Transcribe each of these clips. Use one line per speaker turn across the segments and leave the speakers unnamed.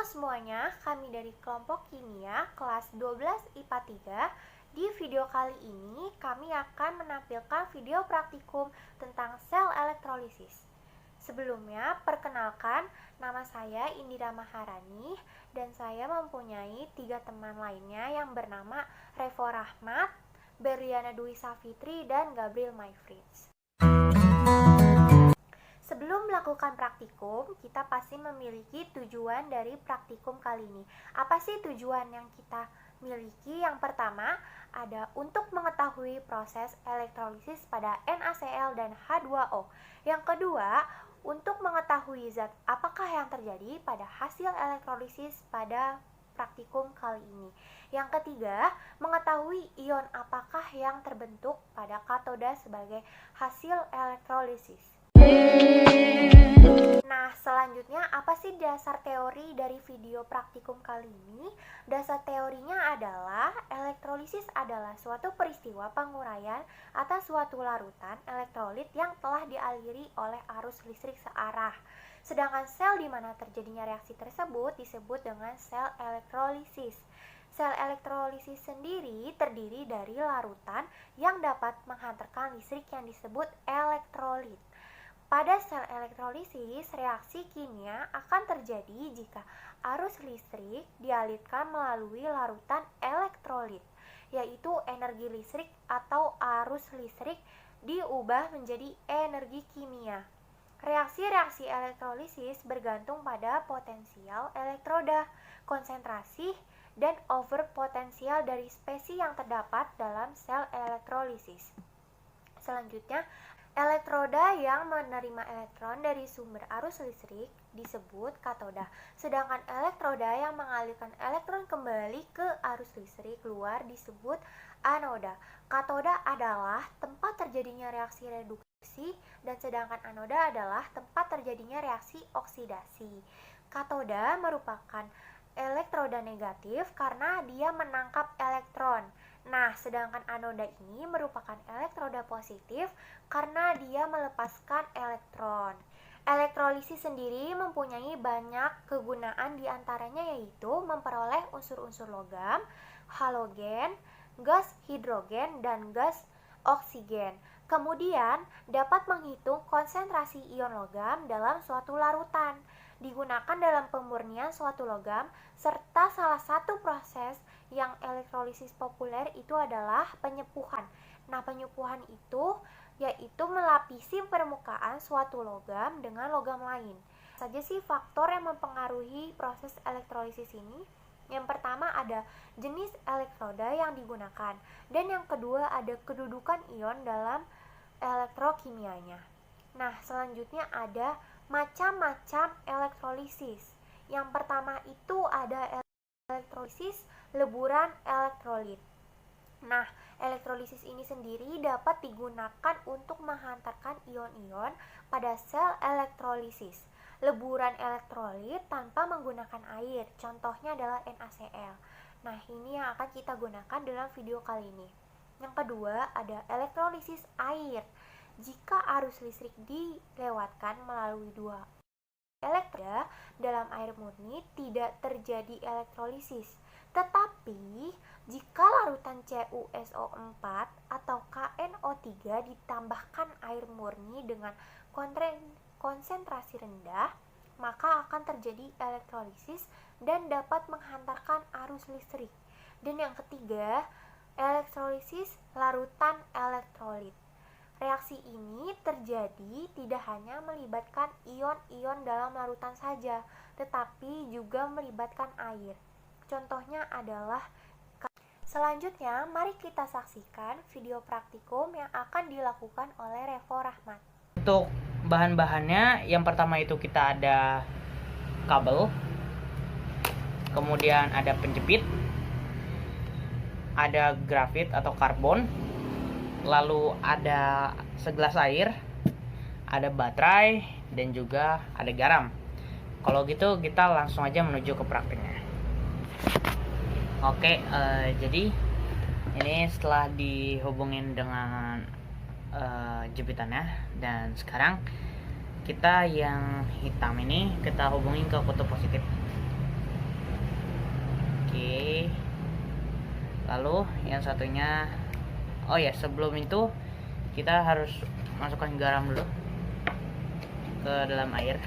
semuanya, kami dari kelompok kimia kelas 12 IPA 3. Di video kali ini kami akan menampilkan video praktikum tentang sel elektrolisis. Sebelumnya, perkenalkan, nama saya Indira Maharani dan saya mempunyai 3 teman lainnya yang bernama Revo Rahmat, Berliana Dwi Safitri, dan Gabriel Mayfrieds. Sebelum melakukan praktikum, kita pasti memiliki tujuan dari praktikum kali ini. Apa sih tujuan yang kita miliki? Yang pertama, ada untuk mengetahui proses elektrolisis pada NaCl dan H2O. Yang kedua, untuk mengetahui zat apakah yang terjadi pada hasil elektrolisis pada praktikum kali ini. Yang ketiga, mengetahui ion apakah yang terbentuk pada katoda sebagai hasil elektrolisis. Nah, selanjutnya apa sih dasar teori dari video praktikum kali ini? Dasar teorinya adalah elektrolisis adalah suatu peristiwa penguraian atas suatu larutan elektrolit yang telah dialiri oleh arus listrik searah. Sedangkan sel di mana terjadinya reaksi tersebut disebut dengan sel elektrolisis. Sel elektrolisis sendiri terdiri dari larutan yang dapat menghantarkan listrik yang disebut elektrolit. Pada sel elektrolisis, reaksi kimia akan terjadi jika arus listrik dialirkan melalui larutan elektrolit, yaitu energi listrik atau arus listrik diubah menjadi energi kimia. Reaksi-reaksi elektrolisis bergantung pada potensial elektroda, konsentrasi, dan overpotensial dari spesies yang terdapat dalam sel elektrolisis. Selanjutnya, elektroda yang menerima elektron dari sumber arus listrik disebut katoda, sedangkan elektroda yang mengalirkan elektron kembali ke arus listrik luar disebut anoda. Katoda adalah tempat terjadinya reaksi reduksi dan sedangkan anoda adalah tempat terjadinya reaksi oksidasi. Katoda merupakan elektroda negatif karena dia menangkap elektron. Nah, sedangkan anoda ini merupakan elektroda positif karena dia melepaskan elektron. Elektrolisis sendiri mempunyai banyak kegunaan, diantaranya yaitu memperoleh unsur-unsur logam, halogen, gas hidrogen, dan gas oksigen. Kemudian, dapat menghitung konsentrasi ion logam dalam suatu larutan. Digunakan dalam pemurnian suatu logam, serta salah satu proses yang elektrolisis populer itu adalah penyepuhan. Nah, penyepuhan itu yaitu melapisi permukaan suatu logam dengan logam lain. Saja sih faktor yang mempengaruhi proses elektrolisis ini. Yang pertama ada jenis elektroda yang digunakan, dan yang kedua ada kedudukan ion dalam elektrokimianya. Nah, selanjutnya ada macam-macam elektrolisis. Yang pertama itu ada elektrolisis leburan elektrolit. Nah, elektrolisis ini sendiri dapat digunakan untuk menghantarkan ion-ion pada sel elektrolisis. Leburan elektrolit tanpa menggunakan air, contohnya adalah NaCl. Nah, ini yang akan kita gunakan dalam video kali ini. Yang kedua, ada elektrolisis air. Jika arus listrik dilewatkan melalui dua elektroda dalam air murni, tidak terjadi elektrolisis. Tetapi, jika larutan CuSO4 atau KNO3 ditambahkan air murni dengan konsentrasi rendah, maka akan terjadi elektrolisis dan dapat menghantarkan arus listrik. Dan yang ketiga, elektrolisis larutan elektrolit. Reaksi ini terjadi tidak hanya melibatkan ion-ion dalam larutan saja, tetapi juga melibatkan air. Contohnya adalah selanjutnya, mari kita saksikan video praktikum yang akan dilakukan oleh Revo Rahmat.
Untuk bahan-bahannya, yang pertama itu kita ada kabel, kemudian ada penjepit, ada grafit atau karbon, lalu ada segelas air, ada baterai, dan juga ada garam. Kalau gitu kita langsung aja menuju ke prakteknya. Oke, jadi ini setelah dihubungin dengan jepitannya, dan sekarang kita yang hitam ini kita hubungin ke kutub positif. Oke. Lalu yang satunya, oh ya, sebelum itu kita harus masukkan garam dulu ke dalam air.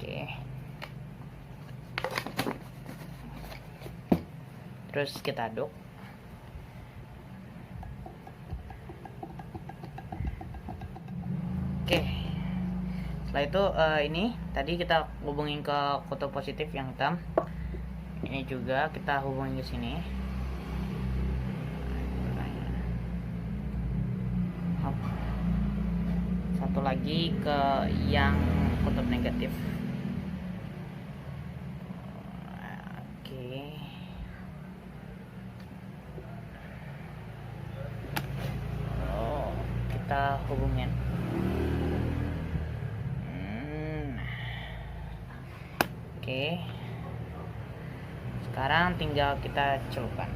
Oke. Terus kita aduk. Oke. Setelah itu ini tadi kita hubungin ke kutub positif yang hitam. Ini juga kita hubungin ke sini. Hop. Satu lagi ke yang kutub negatif. Oke. Oh, kita hubungin. Oke. Sekarang tinggal kita celupkan.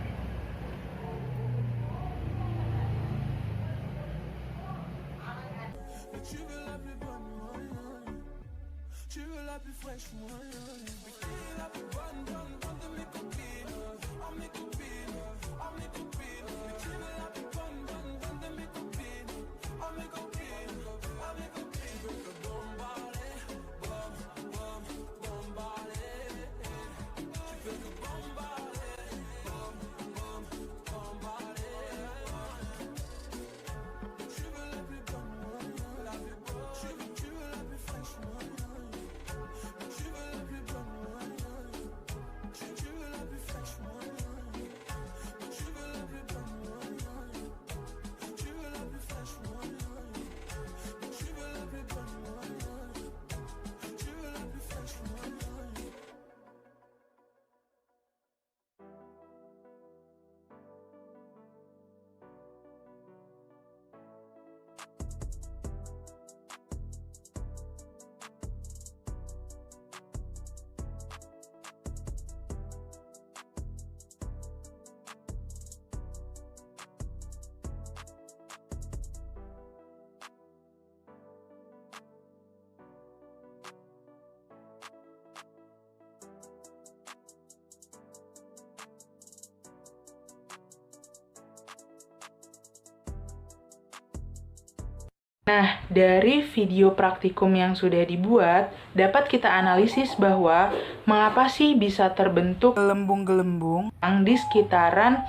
Nah, dari video praktikum yang sudah dibuat, dapat kita analisis bahwa mengapa sih bisa terbentuk gelembung-gelembung yang di sekitaran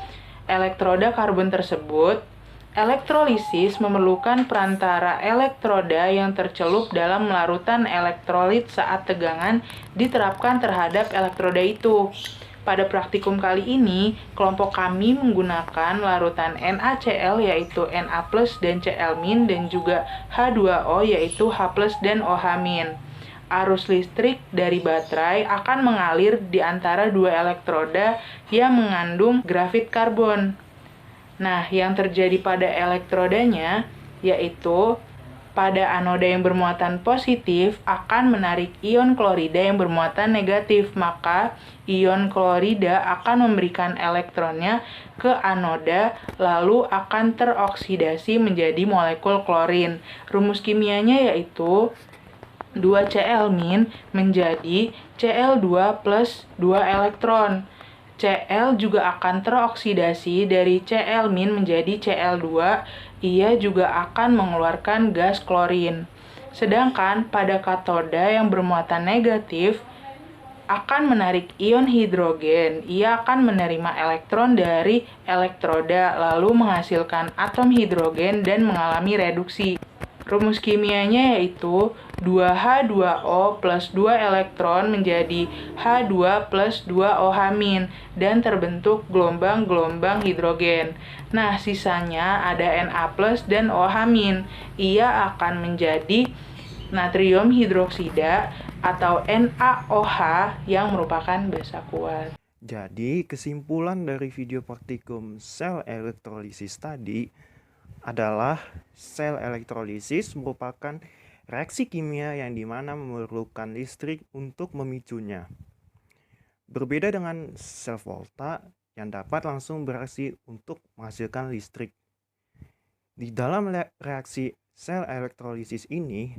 elektroda karbon tersebut. Elektrolisis memerlukan perantara elektroda yang tercelup dalam larutan elektrolit saat tegangan diterapkan terhadap elektroda itu. Pada praktikum kali ini, kelompok kami menggunakan larutan NaCl yaitu Na+ dan Cl- dan juga H2O yaitu H+ dan OH-. Arus listrik dari baterai akan mengalir di antara dua elektroda yang mengandung grafit karbon. Nah, yang terjadi pada elektrodanya yaitu pada anoda yang bermuatan positif akan menarik ion klorida yang bermuatan negatif, maka ion klorida akan memberikan elektronnya ke anoda lalu akan teroksidasi menjadi molekul klorin. Rumus kimianya yaitu 2Cl- menjadi Cl2 plus 2 elektron. Cl juga akan teroksidasi dari Cl- menjadi Cl2, ia juga akan mengeluarkan gas klorin. Sedangkan pada katoda yang bermuatan negatif akan menarik ion hidrogen, ia akan menerima elektron dari elektroda lalu menghasilkan atom hidrogen dan mengalami reduksi. Rumus kimianya yaitu 2H2O plus 2 elektron menjadi H2 plus 2 OH- dan terbentuk gelombang-gelombang hidrogen. Nah, sisanya ada Na plus dan OH-. Ia akan menjadi natrium hidroksida atau NaOH yang merupakan basa kuat.
Jadi, kesimpulan dari video praktikum sel elektrolisis tadi adalah sel elektrolisis merupakan reaksi kimia yang dimana memerlukan listrik untuk memicunya. Berbeda dengan sel volta yang dapat langsung bereaksi untuk menghasilkan listrik. Di dalam reaksi sel elektrolisis ini,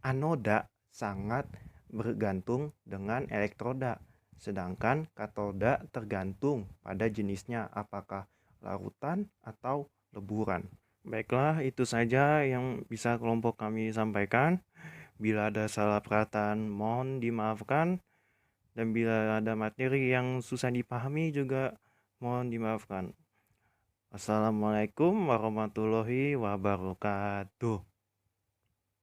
anoda sangat bergantung dengan elektroda, sedangkan katoda tergantung pada jenisnya, apakah larutan atau leburan. Baiklah, itu saja yang bisa kelompok kami sampaikan. Bila ada salah perkataan, mohon dimaafkan. Dan bila ada materi yang susah dipahami juga mohon dimaafkan. Assalamualaikum warahmatullahi wabarakatuh.